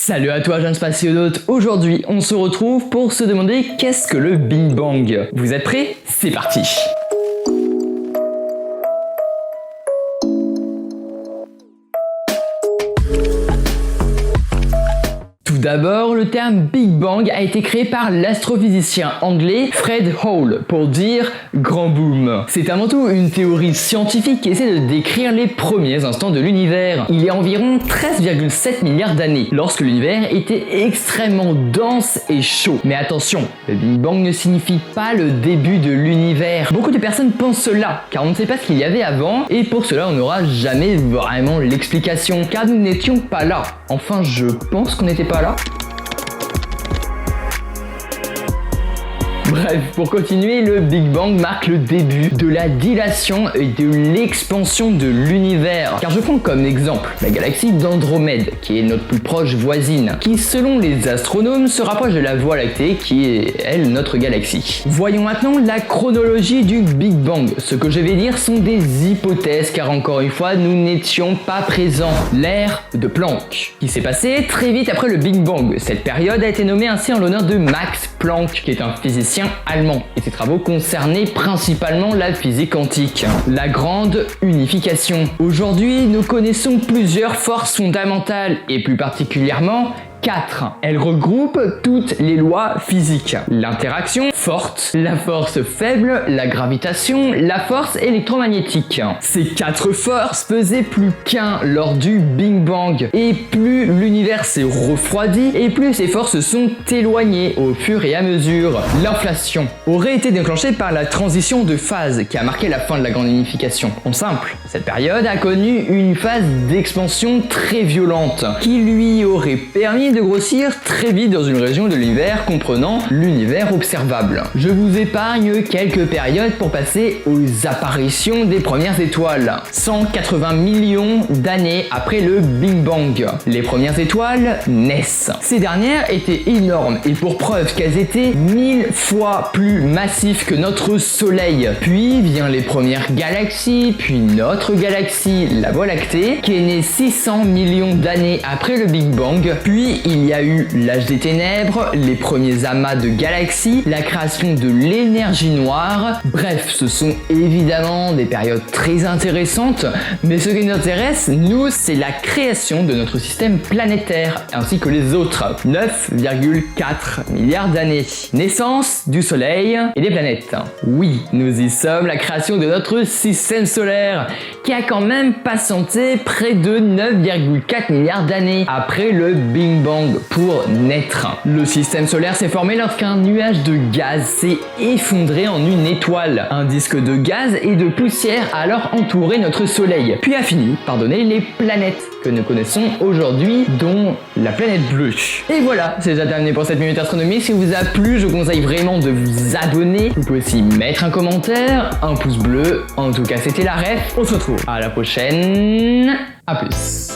Salut à toi jeune spationaute, aujourd'hui on se retrouve pour se demander qu'est-ce que le Big Bang. Vous êtes prêts? C'est parti. D'abord, le terme Big Bang a été créé par l'astrophysicien anglais Fred Hoyle pour dire grand boom. C'est avant tout une théorie scientifique qui essaie de décrire les premiers instants de l'univers. Il y a environ 13,7 milliards d'années, lorsque l'univers était extrêmement dense et chaud. Mais attention, le Big Bang ne signifie pas le début de l'univers. Beaucoup de personnes pensent cela, car on ne sait pas ce qu'il y avait avant, et pour cela on n'aura jamais vraiment l'explication, car nous n'étions pas là. Enfin, je pense qu'on n'était pas là. Bref, pour continuer, le Big Bang marque le début de la dilation et de l'expansion de l'univers. Car je prends comme exemple la galaxie d'Andromède, qui est notre plus proche voisine, qui selon les astronomes se rapproche de la Voie lactée, qui est, elle, notre galaxie. Voyons maintenant la chronologie du Big Bang. Ce que je vais dire sont des hypothèses, car encore une fois, nous n'étions pas présents. L'ère de Planck, qui s'est passée très vite après le Big Bang. Cette période a été nommée ainsi en l'honneur de Max Planck, qui est un physicien allemand, et ses travaux concernaient principalement la physique quantique. La grande unification. Aujourd'hui, nous connaissons plusieurs forces fondamentales, et plus particulièrement 4. Elle regroupe toutes les lois physiques. L'interaction forte, la force faible, la gravitation, la force électromagnétique. Ces 4 forces faisaient plus qu'un lors du Big Bang. Et plus l'univers s'est refroidi, et plus ces forces sont éloignées au fur et à mesure. L'inflation aurait été déclenchée par la transition de phase qui a marqué la fin de la grande unification. En simple, cette période a connu une phase d'expansion très violente qui lui aurait permis de grossir très vite dans une région de l'univers comprenant l'univers observable. Je vous épargne quelques périodes pour passer aux apparitions des premières étoiles. 180 millions d'années après le Big Bang, les premières étoiles naissent. Ces dernières étaient énormes et pour preuve qu'elles étaient 1000 fois plus massives que notre Soleil. Puis viennent les premières galaxies, puis notre galaxie, la Voie lactée, qui est née 600 millions d'années après le Big Bang, puis il y a eu l'âge des ténèbres, les premiers amas de galaxies, la création de l'énergie noire. Bref, ce sont évidemment des périodes très intéressantes, mais ce qui nous intéresse, nous, c'est la création de notre système planétaire, ainsi que les autres. 9,4 milliards d'années. Naissance du Soleil et des planètes. Oui, nous y sommes, la création de notre système solaire, qui a quand même patienté près de 9,4 milliards d'années après le Big Bang pour naître. Le système solaire s'est formé lorsqu'un nuage de gaz s'est effondré en une étoile. Un disque de gaz et de poussière a alors entouré notre Soleil, puis a fini par donner les planètes que nous connaissons aujourd'hui, dont la planète bleue. Et voilà, c'est déjà terminé pour cette minute astronomie. Si vous a plu, je vous conseille vraiment de vous abonner. Vous pouvez aussi mettre un commentaire, un pouce bleu. En tout cas, c'était la ref. On se retrouve à la prochaine. À plus.